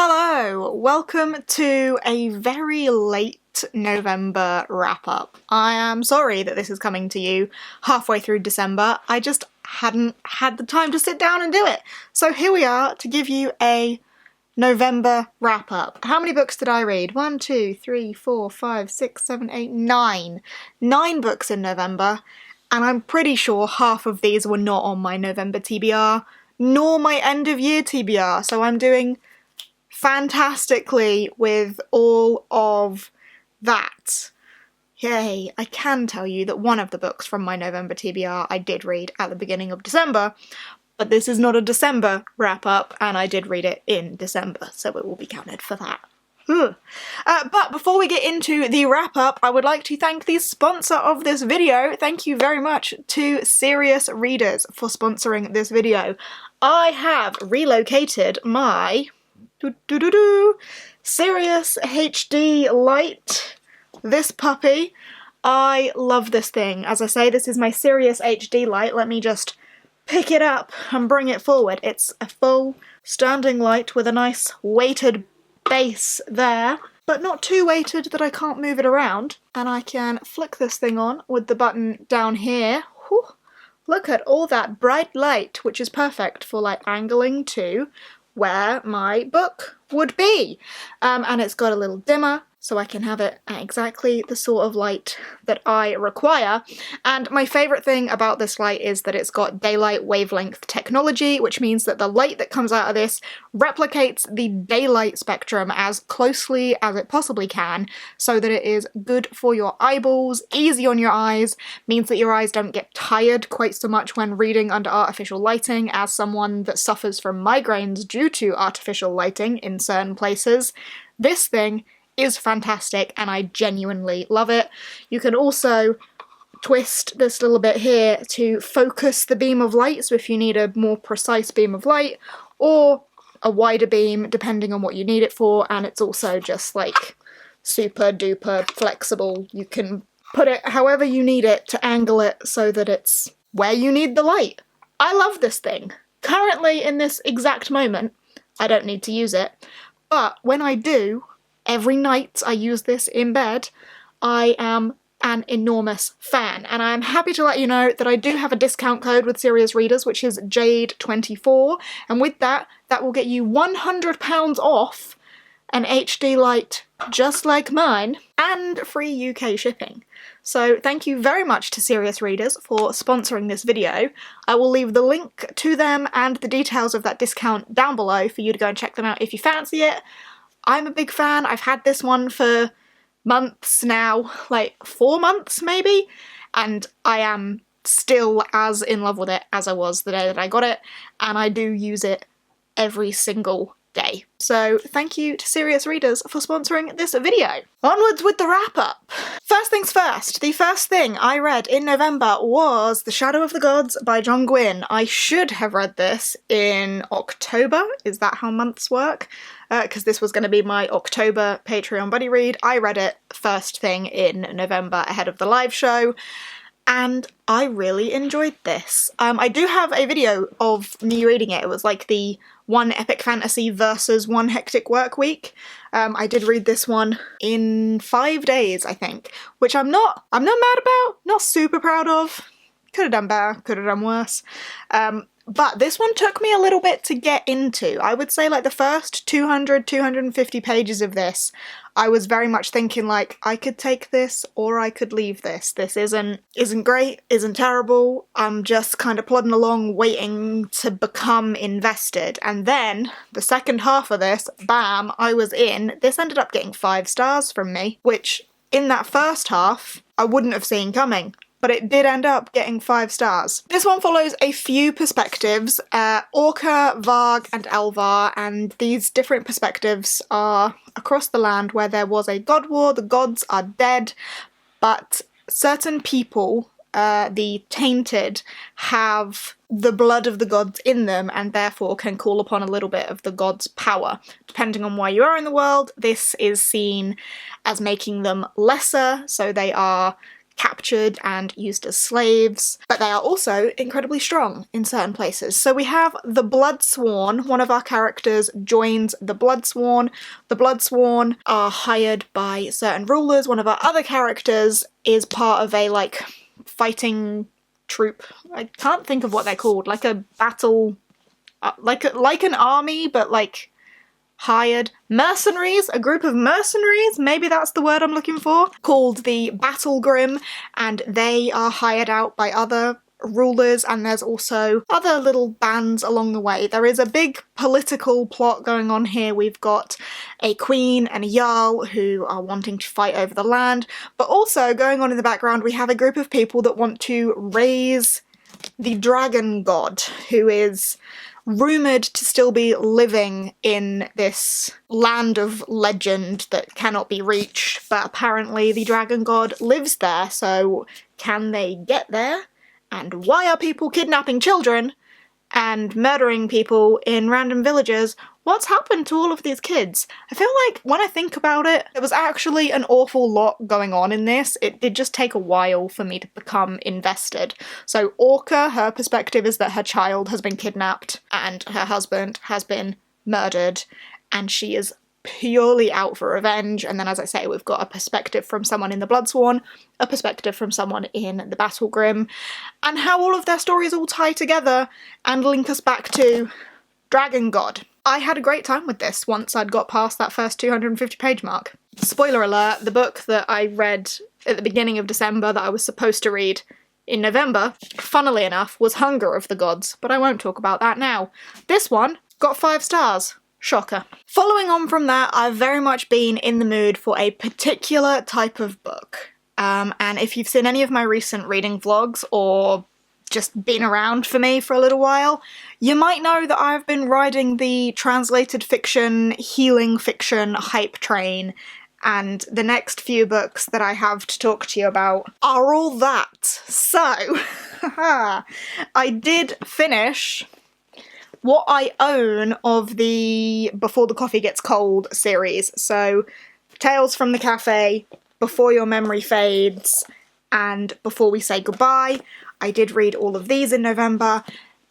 Hello! Welcome to a very late November wrap-up. I am sorry that this is coming to you halfway through December. I just hadn't had the time to sit down and do it. So here we are to give you a November wrap-up. How many books did I read? 1, 2, 3, 4, 5, 6, 7, 8, 9. 9 books in November, and I'm pretty sure half of these were not on my November TBR, nor my end-of-year TBR, so I'm doing fantastically with all of that. Yay! I can tell you that one of the books from my November TBR I did read at the beginning of December, but this is not a December wrap-up, and I did read it in December, so it will be counted for that. But before we get into the wrap-up, I would like to thank the sponsor of this video. Thank you very much to Serious Readers for sponsoring this video. I have relocated my Serious HD Lite, this puppy. I love this thing. As I say, this is my Serious HD Lite. Let me just pick it up and bring it forward. It's a full standing light with a nice weighted base there, but not too weighted that I can't move it around. And I can flick this thing on with the button down here. Whew. Look at all that bright light, which is perfect for like angling to where my book would be. And it's got a little dimmer, so I can have it at exactly the sort of light that I require. And my favourite thing about this light is that it's got daylight wavelength technology, which means that the light that comes out of this replicates the daylight spectrum as closely as it possibly can, so that it is good for your eyeballs, easy on your eyes, means that your eyes don't get tired quite so much when reading under artificial lighting. As someone that suffers from migraines due to artificial lighting in certain places, this thing is fantastic and I genuinely love it. You can also twist this little bit here to focus the beam of light, so if you need a more precise beam of light or a wider beam depending on what you need it for, and it's also just like super duper flexible. You can put it however you need it to angle it so that it's where you need the light. I love this thing. Currently in this exact moment I don't need to use it, but when I do, every night I use this in bed, I am an enormous fan. And I'm happy to let you know that I do have a discount code with Serious Readers, which is Jade24, and with that, that will get you £100 off an HD light just like mine, and free UK shipping. So thank you very much to Serious Readers for sponsoring this video. I will leave the link to them and the details of that discount down below for you to go and check them out if you fancy it. I'm a big fan. I've had this one for months now, like 4 months maybe, and I am still as in love with it as I was the day that I got it, and I do use it every single day. So thank you to Serious Readers for sponsoring this video. Onwards with the wrap-up! First things first, the first thing I read in November was The Shadow of the Gods by John Gwynne. I should have read this in October. Is that how months work? Because this was going to be my October Patreon buddy read. I read it first thing in November ahead of the live show, and I really enjoyed this. I do have a video of me reading it. It was like the one epic fantasy versus one hectic work week. I did read this one in 5 days, I think, which I'm not mad about, not super proud of. Could have done better, could have done worse. But this one took me a little bit to get into. I would say like the first 200, 250 pages of this, I was very much thinking like, I could take this or I could leave this. This isn't great, isn't terrible. I'm just kind of plodding along waiting to become invested. And then the second half of this, bam, I was in. This ended up getting 5 stars from me, which in that first half, I wouldn't have seen coming. But it did end up getting 5 stars. This one follows a few perspectives, Orca, Varg, and Elvar, and these different perspectives are across the land where there was a god war. The gods are dead, but certain people, the tainted, have the blood of the gods in them and therefore can call upon a little bit of the gods' power. Depending on where you are in the world, this is seen as making them lesser, so they are captured and used as slaves, but they are also incredibly strong in certain places. So we have the Bloodsworn. One of our characters joins the Bloodsworn. The Bloodsworn are hired by certain rulers. One of our other characters is part of a, like, fighting troop. I can't think of what they're called. Like a battle... like an army, but, like, hired. Mercenaries, a group of mercenaries, maybe that's the word I'm looking for, called the Battle Grim, and they are hired out by other rulers, and there's also other little bands along the way. There is a big political plot going on here. We've got a queen and a jarl who are wanting to fight over the land, but also going on in the background we have a group of people that want to raise the dragon god, who is rumoured to still be living in this land of legend that cannot be reached, but apparently the dragon god lives there, so can they get there? And why are people kidnapping children and murdering people in random villages? What's happened to all of these kids? I feel like when I think about it, there was actually an awful lot going on in this. It did just take a while for me to become invested. So Orca, her perspective is that her child has been kidnapped and her husband has been murdered, and she is purely out for revenge. And then, as I say, we've got a perspective from someone in the Bloodsworn, a perspective from someone in the Battle Grim, and how all of their stories all tie together and link us back to Dragon God. I had a great time with this once I'd got past that first 250 page mark. Spoiler alert, the book that I read at the beginning of December that I was supposed to read in November, funnily enough, was Hunger of the Gods, but I won't talk about that now. This one got 5 stars. Shocker. Following on from that, I've very much been in the mood for a particular type of book. And if you've seen any of my recent reading vlogs or just been around for me for a little while, you might know that I've been riding the translated fiction, healing fiction hype train, and the next few books that I have to talk to you about are all that. So, I did finish what I own of the Before the Coffee Gets Cold series. So, Tales from the Cafe, Before Your Memory Fades, and Before We Say Goodbye. I did read all of these in November.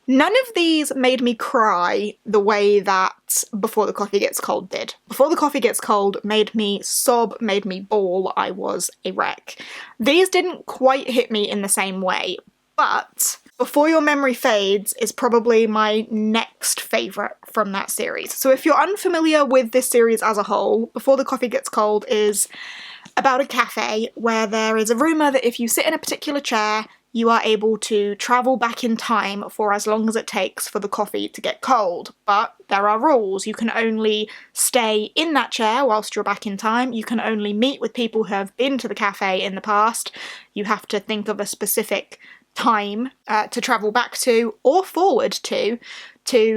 None of these made me cry the way that Before the Coffee Gets Cold did. Before the Coffee Gets Cold made me sob, made me bawl. I was a wreck. These didn't quite hit me in the same way, but Before Your Memory Fades is probably my next favourite from that series. So if you're unfamiliar with this series as a whole, Before the Coffee Gets Cold is about a cafe where there is a rumour that if you sit in a particular chair, you are able to travel back in time for as long as it takes for the coffee to get cold. But there are rules. You can only stay in that chair whilst you're back in time. You can only meet with people who have been to the cafe in the past. You have to think of a specific time to travel back to or forward to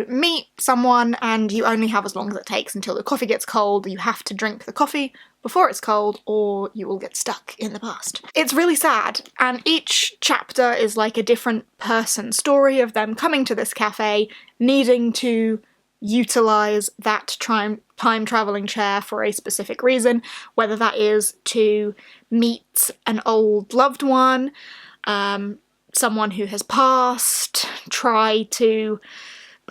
meet someone, and you only have as long as it takes until the coffee gets cold. You have to drink the coffee before it's cold or you will get stuck in the past. It's really sad, and each chapter is like a different person's story of them coming to this cafe, needing to utilise that time travelling chair for a specific reason, whether that is to meet an old loved one, someone who has passed, try to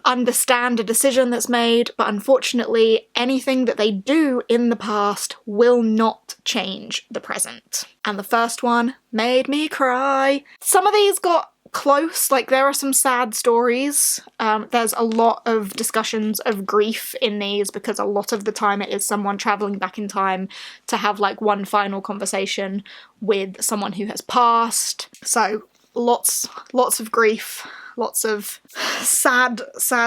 understand a decision that's made, but unfortunately anything that they do in the past will not change the present. And the first one made me cry. Some of these got close, like there are some sad stories. There's a lot of discussions of grief in these because a lot of the time it is someone travelling back in time to have like one final conversation with someone who has passed. So lots of grief, lots of sad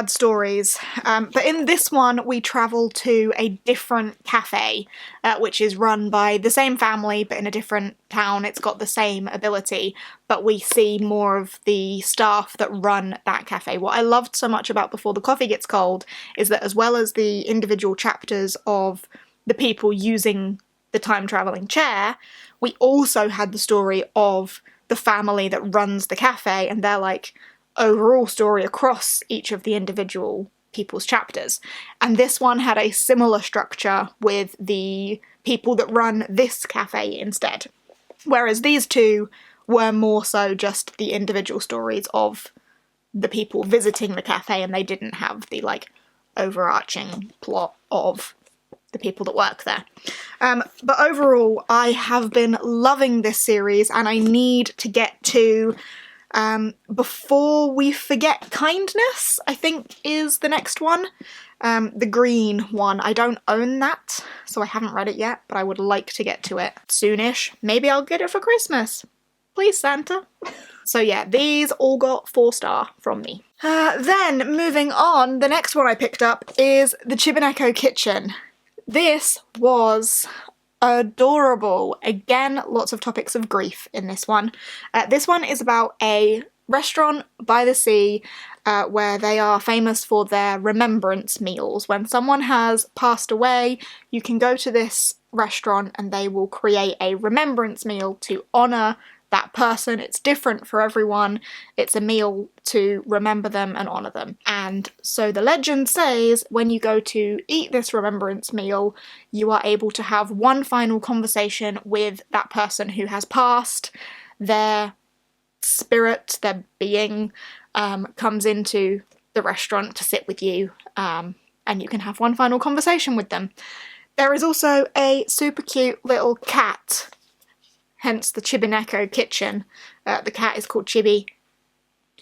stories. But in this one, we travel to a different cafe, which is run by the same family, but in a different town. It's got the same ability, but we see more of the staff that run that cafe. What I loved so much about Before the Coffee Gets Cold is that as well as the individual chapters of the people using the time-travelling chair, we also had the story of the family that runs the cafe and their like overall story across each of the individual people's chapters. And this one had a similar structure with the people that run this cafe instead. Whereas these two were more so just the individual stories of the people visiting the cafe, and they didn't have the, like, overarching plot of the people that work there. But overall, I have been loving this series, and I need to get to Before We Forget Kindness, I think is the next one. The green one. I don't own that, so I haven't read it yet, but I would like to get to it soonish. Maybe I'll get it for Christmas. Please, Santa. So yeah, these all got 4-star from me. Then, moving on, the next one I picked up is The Chibaneko Kitchen. This was adorable. Again, lots of topics of grief in this one. This one is about a restaurant by the sea where they are famous for their remembrance meals. When someone has passed away, you can go to this restaurant and they will create a remembrance meal to honour that person. It's different for everyone. It's a meal to remember them and honour them. And so the legend says when you go to eat this remembrance meal, you are able to have one final conversation with that person who has passed. Their spirit, their being, comes into the restaurant to sit with you, and you can have one final conversation with them. There is also a super cute little cat, hence the Chibaneko Kitchen. The cat is called Chibi.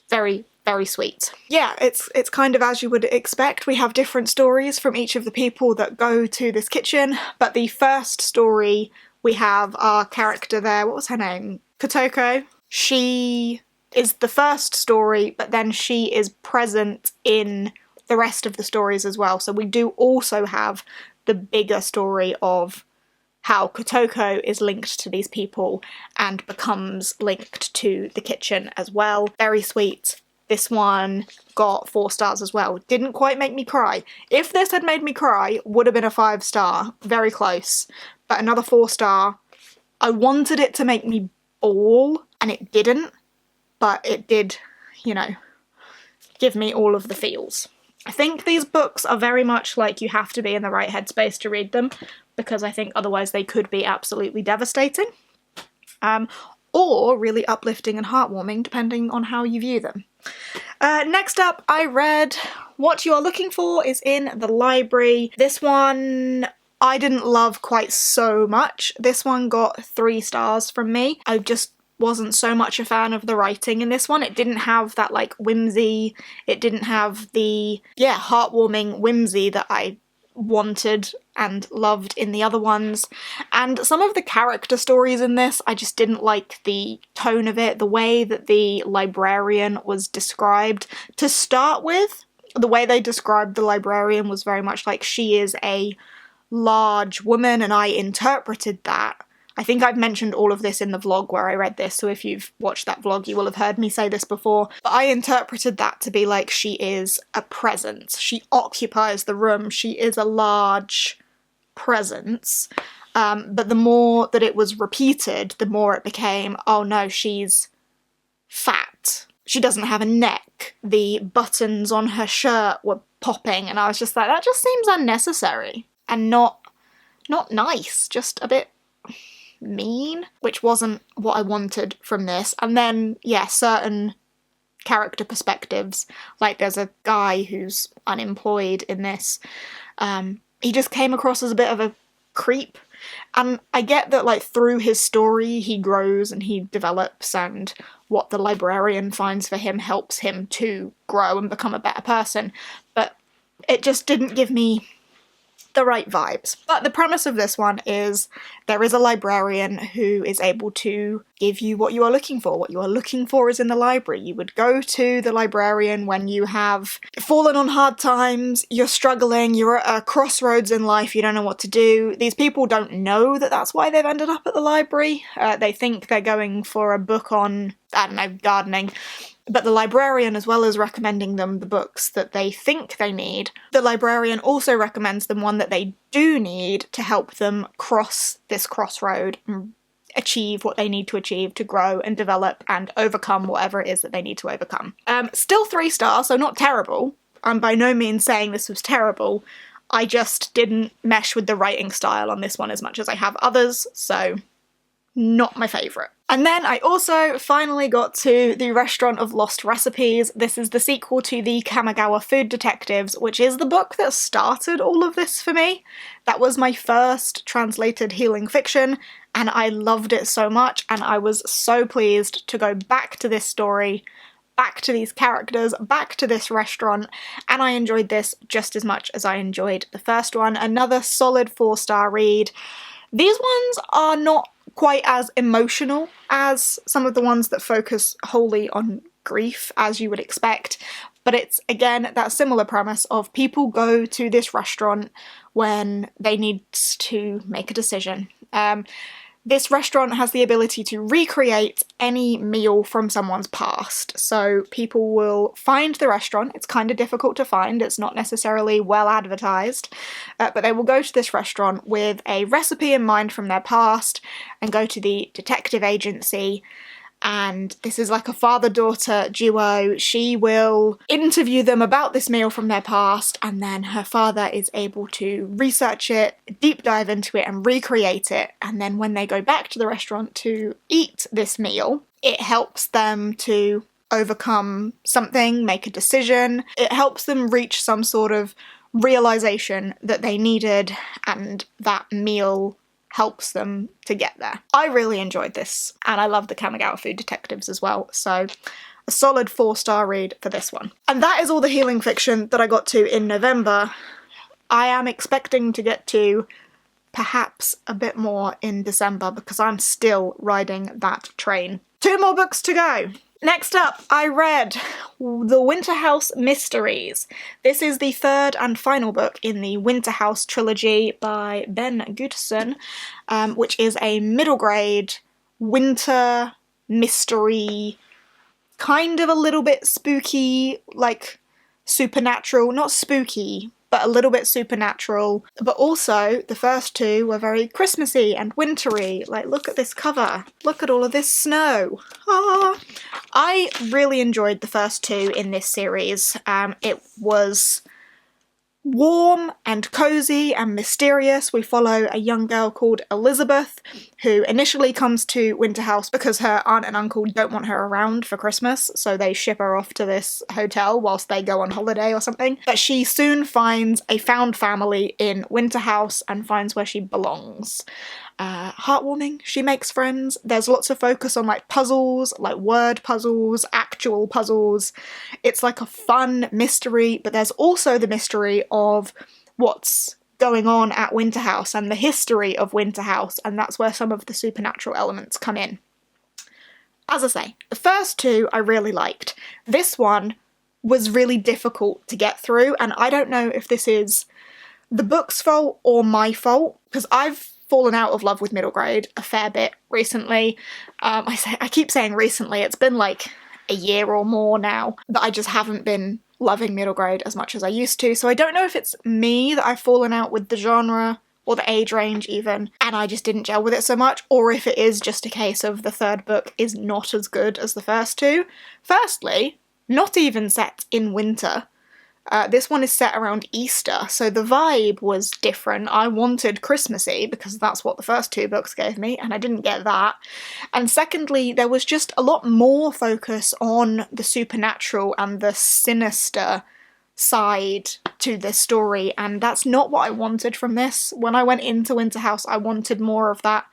Very, very sweet. Yeah, it's kind of as you would expect. We have different stories from each of the people that go to this kitchen, but the first story we have our character there, what was her name? Kotoko. She is the first story, but then she is present in the rest of the stories as well. So we do also have the bigger story of how Kotoko is linked to these people and becomes linked to the kitchen as well. Very sweet. This one got 4 stars as well. Didn't quite make me cry. If this had made me cry, would have been a 5-star. Very close. But another 4-star. I wanted it to make me bawl, and it didn't. But it did, you know, give me all of the feels. I think these books are very much like you have to be in the right headspace to read them, because I think otherwise they could be absolutely devastating. Or really uplifting and heartwarming, depending on how you view them. Next up, I read What You Are Looking For is in the Library. This one I didn't love quite so much. This one got 3 stars from me. I just wasn't so much a fan of the writing in this one. It didn't have that, like, whimsy. It didn't have the, heartwarming whimsy that I wanted and loved in the other ones. And some of the character stories in this, I just didn't like the tone of it, the way that the librarian was described. To start with, the way they described the librarian was very much like she is a large woman, and I interpreted that. I think I've mentioned all of this in the vlog where I read this, so if you've watched that vlog you will have heard me say this before, but I interpreted that to be like she is a presence. She occupies the room, she is a large presence, but the more that it was repeated, the more it became, oh no, she's fat. She doesn't have a neck. The buttons on her shirt were popping, and I was just like, that just seems unnecessary and not nice, just a bit mean, which wasn't what I wanted from this. And then, certain character perspectives, like there's a guy who's unemployed in this, he just came across as a bit of a creep, and I get that, like, through his story he grows and he develops, and what the librarian finds for him helps him to grow and become a better person, but it just didn't give me the right vibes. But the premise of this one is there is a librarian who is able to give you what you are looking for. What you are looking for is in the library. You would go to the librarian when you have fallen on hard times, you're struggling, you're at a crossroads in life, you don't know what to do. These people don't know that that's why they've ended up at the library. They think they're going for a book on, I don't know, gardening. But the librarian, as well as recommending them the books that they think they need, the librarian also recommends them one that they do need to help them cross this crossroad and achieve what they need to achieve to grow and develop and overcome whatever it is that they need to overcome. Still 3 stars, so not terrible. I'm by no means saying this was terrible. I just didn't mesh with the writing style on this one as much as I have others, so not my favourite. And then I also finally got to the Restaurant of Lost Recipes. This is the sequel to the Kamigawa Food Detectives, which is the book that started all of this for me. That was my first translated healing fiction, and I loved it so much, and I was so pleased to go back to this story, back to these characters, back to this restaurant, and I enjoyed this just as much as I enjoyed the first one. Another solid 4-star read. These ones are not quite as emotional as some of the ones that focus wholly on grief, as you would expect, but it's, again, that similar premise of people go to this restaurant when they need to make a decision. This restaurant has the ability to recreate any meal from someone's past, so people will find the restaurant. It's kind of difficult to find, it's not necessarily well advertised, but they will go to this restaurant with a recipe in mind from their past and go to the detective agency, and this is like a father-daughter duo. She will interview them about this meal from their past, and then her father is able to research it, deep dive into it, and recreate it. And then when they go back to the restaurant to eat this meal, it helps them to overcome something, make a decision. It helps them reach some sort of realization that they needed, and that meal helps them to get there. I really enjoyed this, and I love the Kamigawa Food Detectives as well, so a solid 4-star read for this one. And that is all the healing fiction that I got to in November. I am expecting to get to perhaps a bit more in December because I'm still riding that train. 2 more books to go! Next up, I read The Winterhouse Mysteries. This is the 3rd and final book in the Winterhouse trilogy by Ben Gutterson, which is a middle grade winter mystery, kind of a little bit spooky, like supernatural, not spooky, but a little bit supernatural. But also, the first 2 were very Christmassy and wintry. Like, look at this cover. Look at all of this snow. Ah! I really enjoyed the first 2 in this series. It was warm and cozy and mysterious. We follow a young girl called Elizabeth, who initially comes to Winterhouse because her aunt and uncle don't want her around for Christmas, so they ship her off to this hotel whilst they go on holiday or something. But she soon finds a found family in Winterhouse and finds where she belongs. Heartwarming, she makes friends. There's lots of focus on like puzzles, like word puzzles, actual puzzles. It's like a fun mystery, but there's also the mystery of what's going on at Winterhouse and the history of Winterhouse, and that's where some of the supernatural elements come in. As I say, the first 2 I really liked. This one was really difficult to get through, and I don't know if this is the book's fault or my fault, because I've fallen out of love with middle grade a fair bit recently. I keep saying recently, it's been like a year or more now that I just haven't been loving middle grade as much as I used to, so I don't know if it's me that I've fallen out with the genre or the age range even, and I just didn't gel with it so much, or if it is just a case of the 3rd book is not as good as the first 2. Firstly, not even set in winter. This one is set around Easter, so the vibe was different. I wanted Christmassy because that's what the first 2 books gave me, and I didn't get that. And secondly, there was just a lot more focus on the supernatural and the sinister side to this story, and that's not what I wanted from this. When I went into Winterhouse, I wanted more of that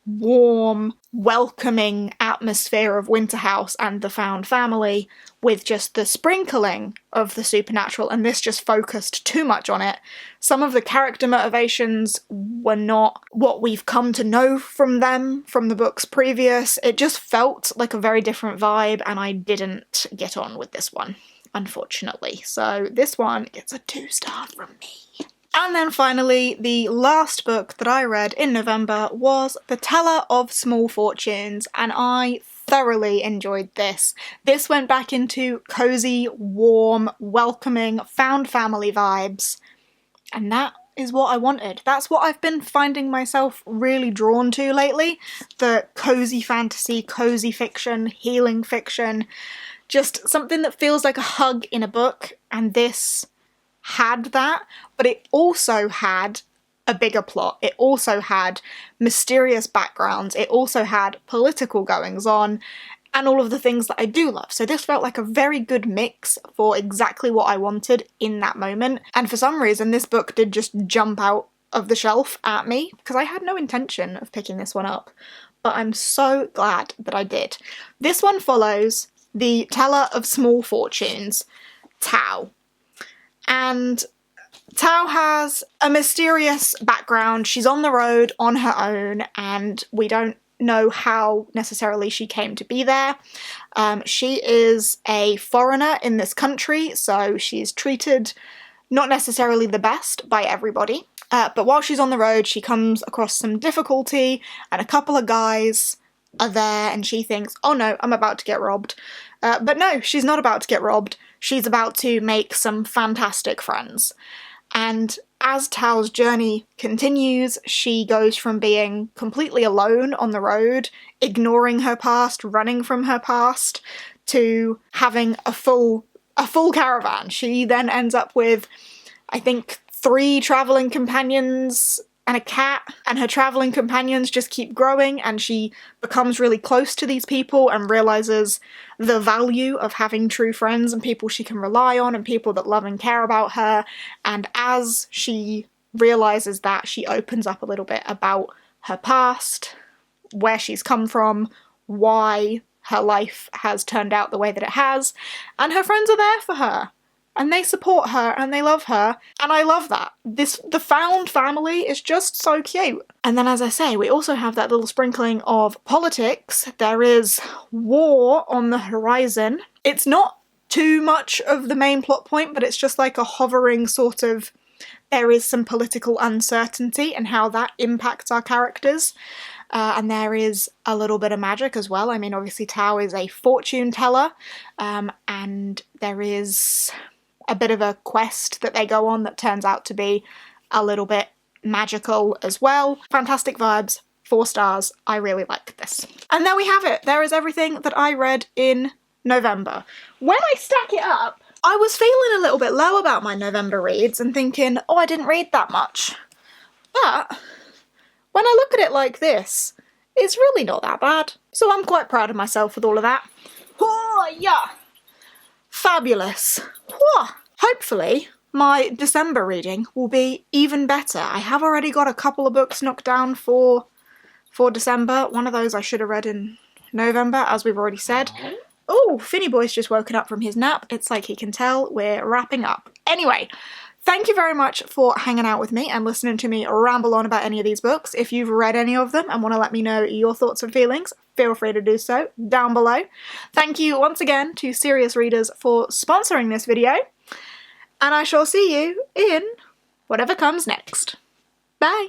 warm, welcoming atmosphere of Winterhouse and the found family, with just the sprinkling of the supernatural, and this just focused too much on it. Some of the character motivations were not what we've come to know from them from the books previous. It just felt like a very different vibe, and I didn't get on with this one, unfortunately. So this one gets a 2-star from me. And then finally, the last book that I read in November was The Teller of Small Fortunes, and I thoroughly enjoyed this. This went back into cozy, warm, welcoming, found family vibes, and that is what I wanted. That's what I've been finding myself really drawn to lately. The cozy fantasy, cozy fiction, healing fiction, just something that feels like a hug in a book, and this had that, but it also had a bigger plot. It also had mysterious backgrounds. It also had political goings on and all of the things that I do love. So this felt like a very good mix for exactly what I wanted in that moment. And for some reason, this book did just jump out of the shelf at me because I had no intention of picking this one up. But I'm so glad that I did. This one follows the teller of small fortunes, Tao. And Tao has a mysterious background. She's on the road on her own, and we don't know how necessarily she came to be there. She is a foreigner in this country, so she's treated not necessarily the best by everybody. But while she's on the road, she comes across some difficulty, and a couple of guys are there, and she thinks, oh no, I'm about to get robbed. But no, she's not about to get robbed. She's about to make some fantastic friends. And as Tao's journey continues, she goes from being completely alone on the road, ignoring her past, running from her past, to having a full caravan. She then ends up with, I think, 3 travelling companions and a cat, and her travelling companions just keep growing, and she becomes really close to these people and realises the value of having true friends and people she can rely on and people that love and care about her. And as she realises that, she opens up a little bit about her past, where she's come from, why her life has turned out the way that it has, and her friends are there for her. And they support her and they love her, and I love that. The found family is just so cute. And then, as I say, we also have that little sprinkling of politics. There is war on the horizon. It's not too much of the main plot point, but it's just like a hovering sort of, there is some political uncertainty and how that impacts our characters. And there is a little bit of magic as well. I mean, obviously Tao is a fortune teller, and there is a bit of a quest that they go on that turns out to be a little bit magical as well. Fantastic vibes, 4 stars. I really like this. And there we have it. There is everything that I read in November. When I stack it up, I was feeling a little bit low about my November reads and thinking, oh, I didn't read that much. But when I look at it like this, it's really not that bad. So I'm quite proud of myself with all of that. Oh, yeah. Fabulous. Whoa. Hopefully my December reading will be even better. I have already got a couple of books knocked down for December. One of those I should have read in November, as we've already said. Oh, Finny Boy's just woken up from his nap. It's like he can tell we're wrapping up. Anyway, thank you very much for hanging out with me and listening to me ramble on about any of these books. If you've read any of them and want to let me know your thoughts and feelings, feel free to do so down below. Thank you once again to Serious Readers for sponsoring this video, and I shall see you in whatever comes next. Bye!